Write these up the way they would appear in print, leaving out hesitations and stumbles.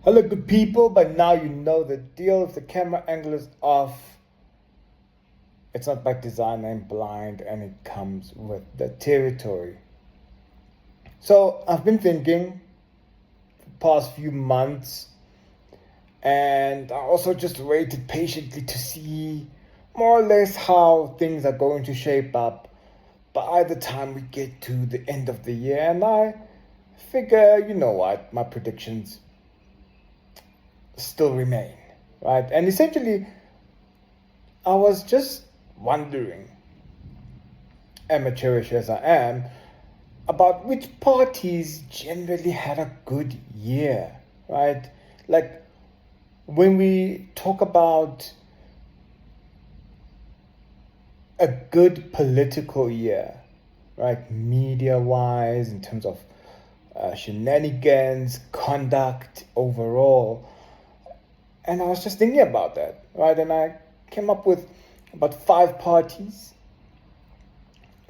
Hello, good people. By now, you know the deal. If the camera angle is off, it's not by design. I'm blind, and it comes with the territory. So, I've been thinking the past few months, and I also just waited patiently to see more or less how things are going to shape up by the time we get to the end of the year. And I figure, you know what, my predictions still remain, right? And essentially, I was just wondering, amateurish as I am, about which parties generally had a good year, right? Like when we talk about a good political year, right? Media wise, in terms of shenanigans, conduct overall. And I was just thinking about that, right? And I came up with about 5 parties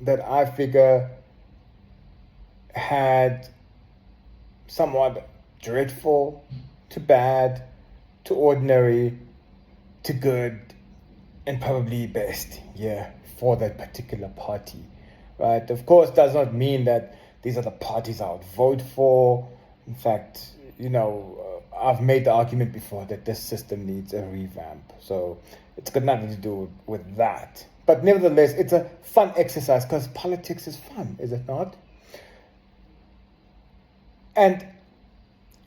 that I figure had somewhat dreadful to bad to ordinary to good and probably best year for that particular party, right? Of course, does not mean that these are the parties I would vote for. In fact, I've made the argument before that this system needs a revamp. So it's got nothing to do with that. But nevertheless, it's a fun exercise because politics is fun, is it not? And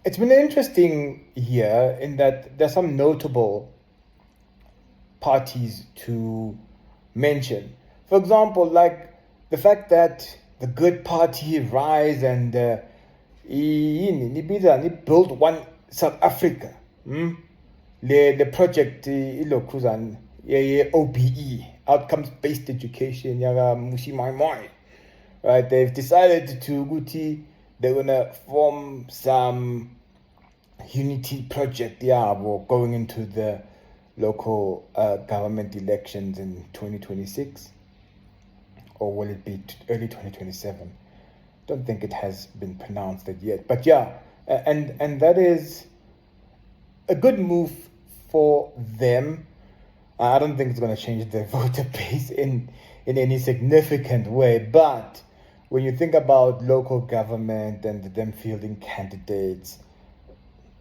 it's been an interesting year in that there's some notable parties to mention. For example, like the fact that the good party rise and build one South Africa. The project ilokhuzana OBE, outcomes based education yaga Musimai, right? They've decided to they're gonna form some unity project going into the local government elections in 2026, or will it be early 2027? Don't think it has been pronounced yet, but yeah, and that is a good move for them. I don't think it's going to change the voter base in any significant way, but when you think about local government and them fielding candidates,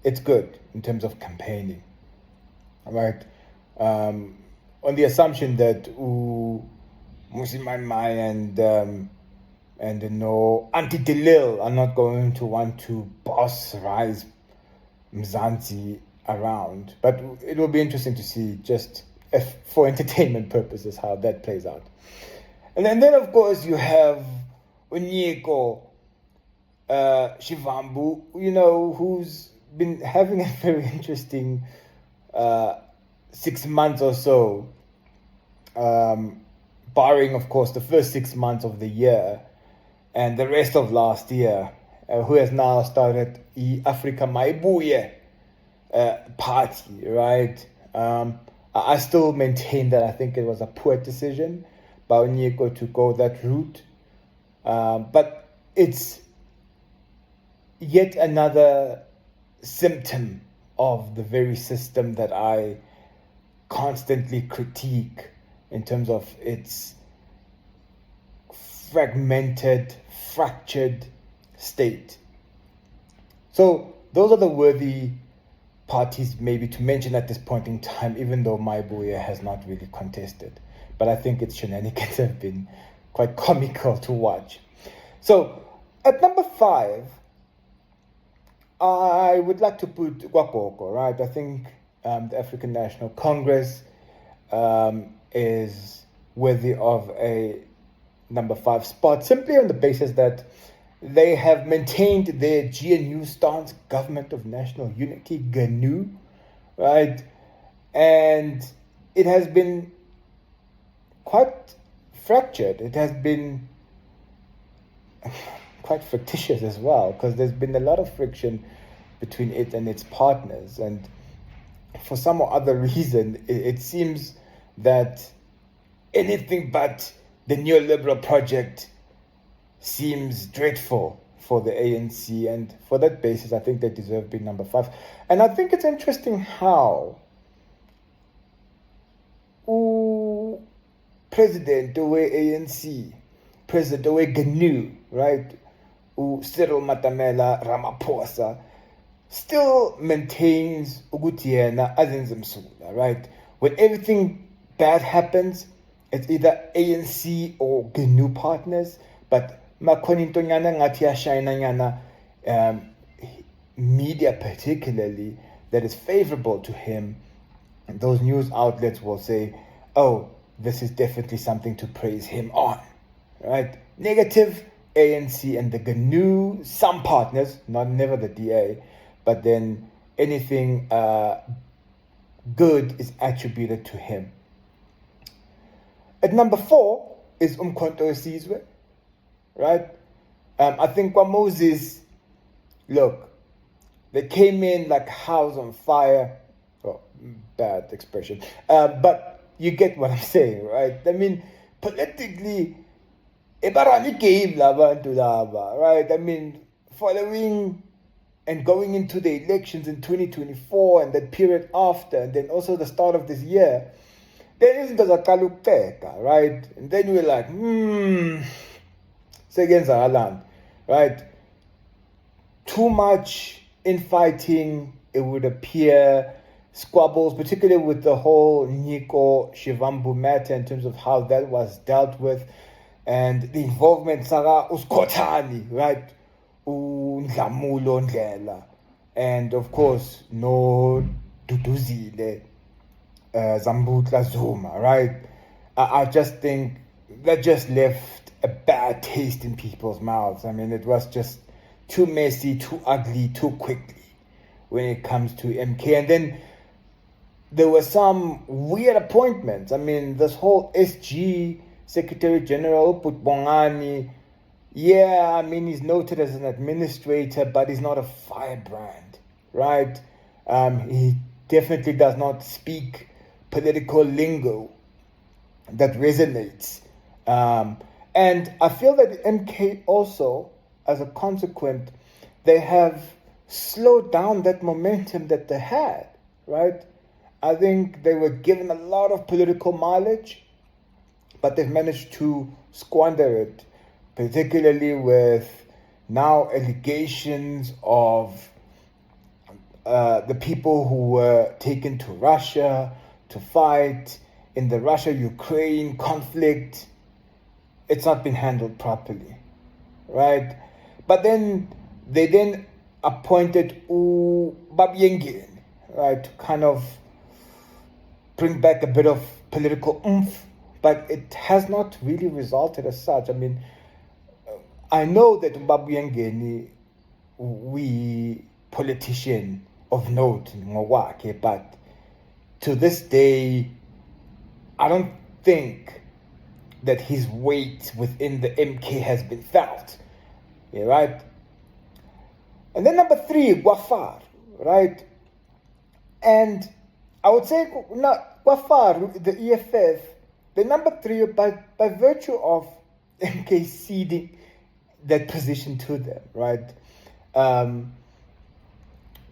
it's good in terms of campaigning, right? On the assumption that Musimai and Auntie Delil are not going to want to boss rise Mzansi around. But it will be interesting to see, just for entertainment purposes, how that plays out. And then of course, you have Onyeko Shivambu, who's been having a very interesting 6 months or so, barring, of course, the first 6 months of the year and the rest of last year, who has now started the Africa Maibuye party, right? I still maintain that I think it was a poor decision by Onyeko to go that route. But it's yet another symptom of the very system that I constantly critique in terms of its fragmented, fractured state. So those are the worthy parties maybe to mention at this point in time, even though Maibuye has not really contested. But I think its shenanigans have been quite comical to watch. So at number 5, I would like to put Gwakoko, right? I think the African National Congress is worthy of a number 5 spot, simply on the basis that they have maintained their GNU stance, Government of National Unity, GNU, right? And it has been quite fractured. It has been quite fictitious as well, because there's been a lot of friction between it and its partners. And for some or other reason, it seems that anything but the neoliberal project seems dreadful for the ANC, and for that basis, I think they deserve being number 5. And I think it's interesting how President of ANC, President of GNU, right, Cyril Matamela Ramaphosa, still maintains ukuthi yena azenze msula, right? When everything bad happens, it's either ANC or GNU partners, but makhona into nyana ngathi yashayina nyana, media particularly, that is favorable to him, and those news outlets will say, oh, this is definitely something to praise him on, right? Negative, ANC and the GNU, some partners, never the DA, but then anything good is attributed to him. At number 4 is Umkhonto Sizwe, right? I think Moses, look, they came in like house on fire. Oh, bad expression. But you get what I'm saying, right? I mean, politically, ebarani game labantu laba, right? I mean, following and going into the elections in 2024 and that period after, and then also the start of this year, there isn't a kalukeka, right? And then you're like, against our land, right? Too much infighting, it would appear, squabbles, particularly with the whole Nico Shivambu matter in terms of how that was dealt with, and the involvement Sarah Uskotani, right? Ndlamulo Ndlela, and of course no Duduzile Zambutla Zuma, right? I just think that just left a bad taste in people's mouths. I mean, it was just too messy, too ugly, too quickly when it comes to MK. And then there were some weird appointments. I mean, this whole SG Secretary General Putbongani, yeah, I mean, he's noted as an administrator, but he's not a firebrand, right? He definitely does not speak political lingo that resonates. And I feel that MK also, as a consequence, they have slowed down that momentum that they had, right? I think they were given a lot of political mileage, but they've managed to squander it, particularly with now allegations of the people who were taken to Russia to fight in the Russia-Ukraine conflict. It's not been handled properly, right? But then they appointed Babyengin, right, to kind of bring back a bit of political oomph, but it has not really resulted as such. I mean, I know that Babyengin, we politician of note, but to this day, I don't think that his weight within the MK has been felt, yeah, right? And then number 3, Wafar, right? And I would say, Wafar, the EFF, the number 3 by virtue of MK ceding that position to them, right?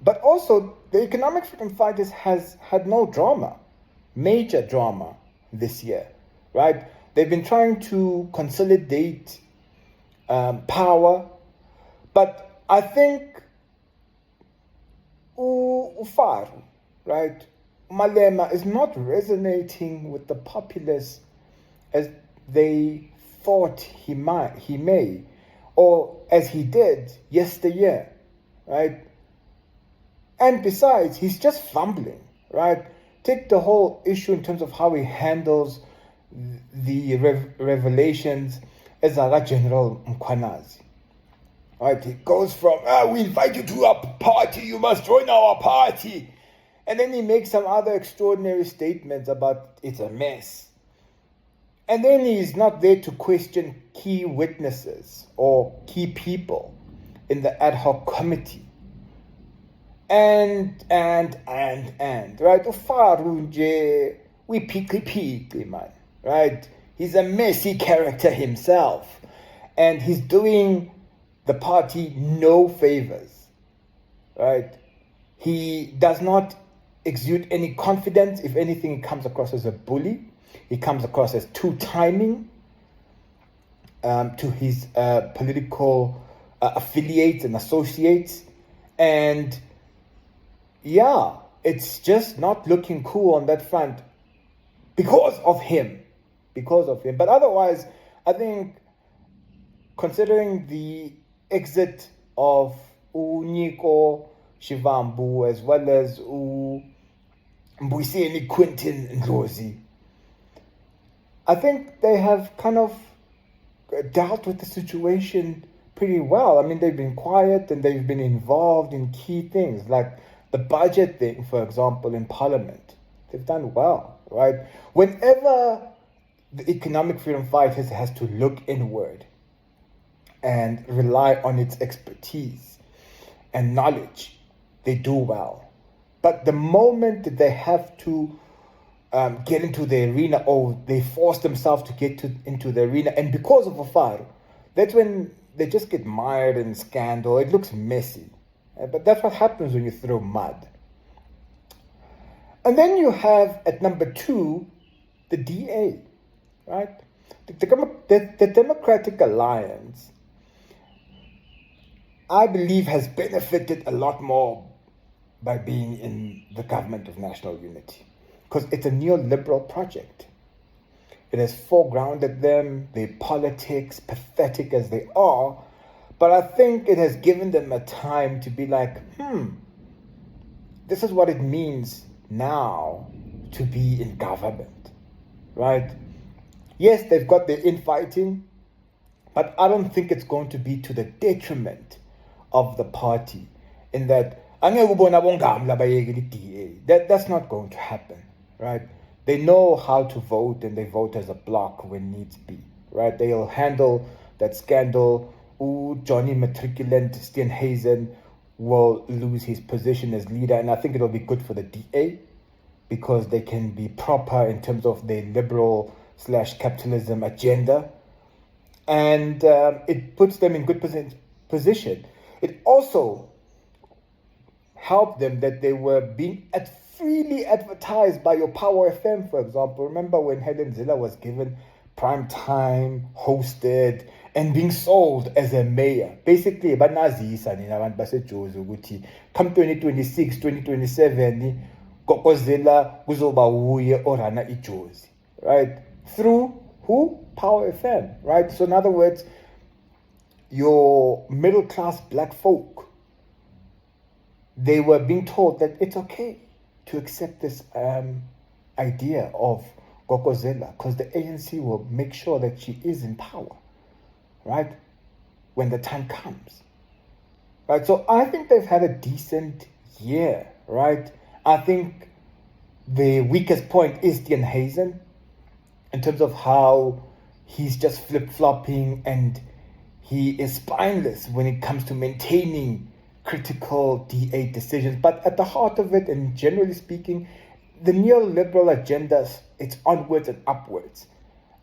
But also, the Economic Freedom Fighters has had no drama, major drama this year, right? They've been trying to consolidate power, but I think Ufaru, right, Malema is not resonating with the populace as they thought he may, or as he did yesteryear, right? And besides, he's just fumbling, right? Take the whole issue in terms of how he handles the revelations as a General Mkwanazi. Right? He goes from, we invite you to our party, you must join our party. And then he makes some other extraordinary statements about it's a mess. And then he's not there to question key witnesses or key people in the ad hoc committee. And, right? Ufaru we piki, man, right? He's a messy character himself. And he's doing the party no favors, right? He does not exude any confidence. If anything, he comes across as a bully. He comes across as two-timing to his political affiliates and associates. And yeah, it's just not looking cool on that front because of him. But otherwise, I think considering the exit of Nico Shivambu as well as Mbuyiseni Quentin Ndlozi, I think they have kind of dealt with the situation pretty well. I mean, they've been quiet and they've been involved in key things like the budget thing, for example, in Parliament. They've done well, right? Whenever the economic freedom fighters has to look inward and rely on its expertise and knowledge, they do well. But the moment that they have to get into the arena, or they force themselves to get into the arena, and because of a fire, that's when they just get mired in scandal. It looks messy. But that's what happens when you throw mud. And then you have, at number 2, the DA, right? The Democratic Alliance, I believe, has benefited a lot more by being in the government of national unity, because it's a neoliberal project. It has foregrounded them, their politics, pathetic as they are, but I think it has given them a time to be like, this is what it means now to be in government, right? Yes, they've got their infighting, but I don't think it's going to be to the detriment of the party, in that that's not going to happen, right? They know how to vote, and they vote as a bloc when needs be, right? They'll handle that scandal. Johnny Matriculant Steenhuisen will lose his position as leader, and I think it'll be good for the DA because they can be proper in terms of their liberal/capitalism agenda, and it puts them in good position. It also helped them that they were being freely advertised by your Power FM, for example. Remember when Helen Zille was given prime time, hosted, and being sold as a mayor? Basically, banazisa nina abantu baseJozi ukuthi come 2026, 2027, Gokozela kuzoba uye orana iJozi, right? Through who? Power FM, right? So in other words, your middle class black folk, they were being told that it's okay to accept this idea of Gokozela, because the ANC will make sure that she is in power, right, when the time comes, right? So I think they've had a decent year, right? I think the weakest point is Steenhuisen, in terms of how he's just flip-flopping and he is spineless when it comes to maintaining critical DA decisions. But at the heart of it, and generally speaking, the neoliberal agenda, it's onwards and upwards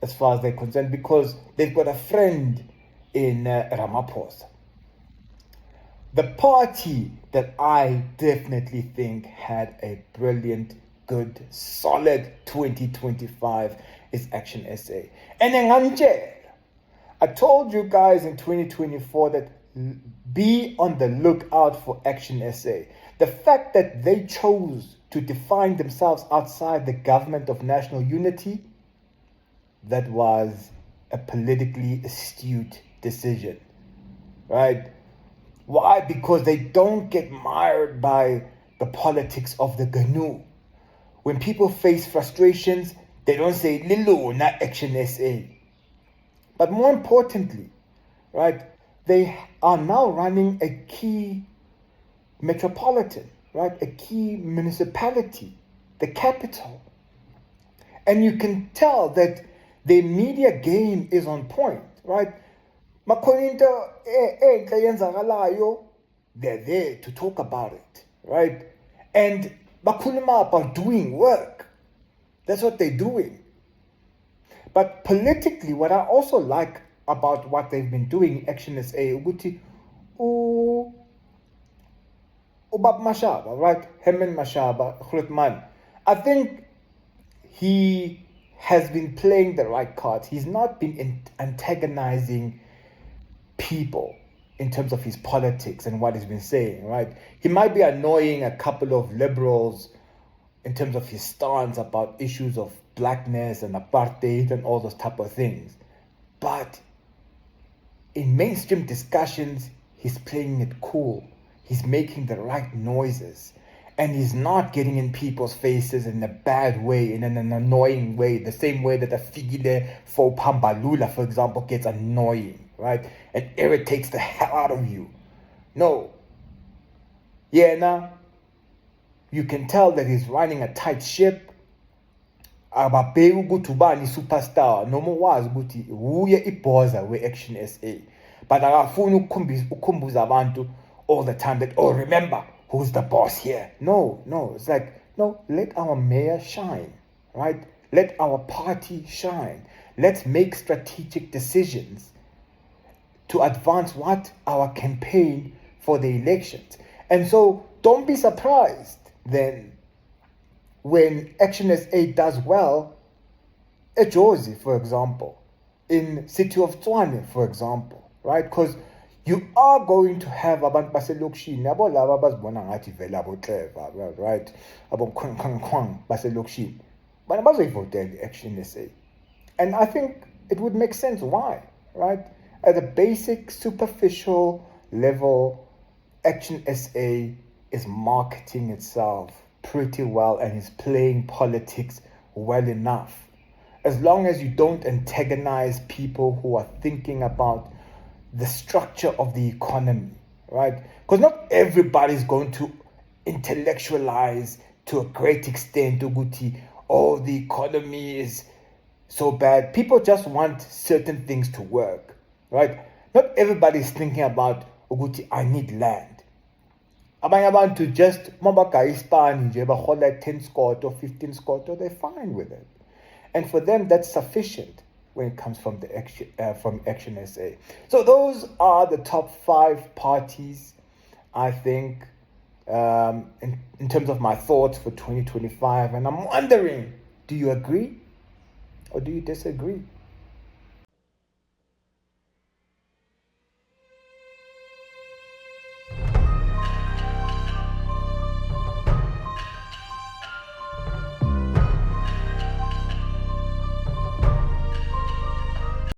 as far as they're concerned, because they've got a friend in Ramaphosa. The party that I definitely think had a brilliant, good, solid 2025 is ActionSA. And I told you guys in 2024 that be on the lookout for ActionSA. The fact that they chose to define themselves outside the government of national unity, that was a politically astute decision, right? Why? Because they don't get mired by the politics of the GNU. When people face frustrations, they don't say, Lilo, not ActionSA. But more importantly, right, they are now running a key metropolitan, right, a key municipality, the capital. And you can tell that the media game is on point, right? They're there to talk about it, right? And bakulima about doing work. That's what they're doing. But politically, what I also like about what they've been doing, ActionSA, Ubab Mashaba, right? Herman Mashaba, Grootman. I think he has been playing the right cards. He's not been antagonizing people in terms of his politics and what he's been saying, right? He might be annoying a couple of liberals in terms of his stance about issues of blackness and apartheid and all those type of things. But in mainstream discussions, he's playing it cool. He's making the right noises. And he's not getting in people's faces in a bad way, in an annoying way, the same way that a Figile for Pambalula, for example, gets annoying, right? And irritates the hell out of you. No. Yeah, now, you can tell that he's running a tight ship. Ababheki ukuthi ubani superstar noma wazi ukuthi uye ibhoza we-Action SA, but akafuni ukukhumbuza abantu all the time that, oh, remember who's the boss here. No, it's like, no, let our mayor shine, right? Let our party shine. Let's make strategic decisions to advance our campaign for the elections. And so don't be surprised then when Action SA does well, eJozi, for example, in City of Tshwane, for example, right? Because you are going to have abantu baselokishini, yabo laba bazibona ngathi vele abo-clever, right? Abo-kwang baselokishini. Bana bazoyivotela Action SA. And I think it would make sense. Why, right? At a basic, superficial level, Action SA is marketing itself pretty well and is playing politics well enough. As long as you don't antagonize people who are thinking about the structure of the economy, right? Because not everybody's going to intellectualize to a great extent, Uguti, oh, the economy is so bad. People just want certain things to work, right? Not everybody's thinking about, Uguti, I need land. Abanye abantu just mabaka ispani nje bahola 10 scot or 15 scot, they're fine with it. And for them, that's sufficient when it comes from Action SA. So those are the top 5 parties, I think, in terms of my thoughts for 2025. And I'm wondering, do you agree or do you disagree?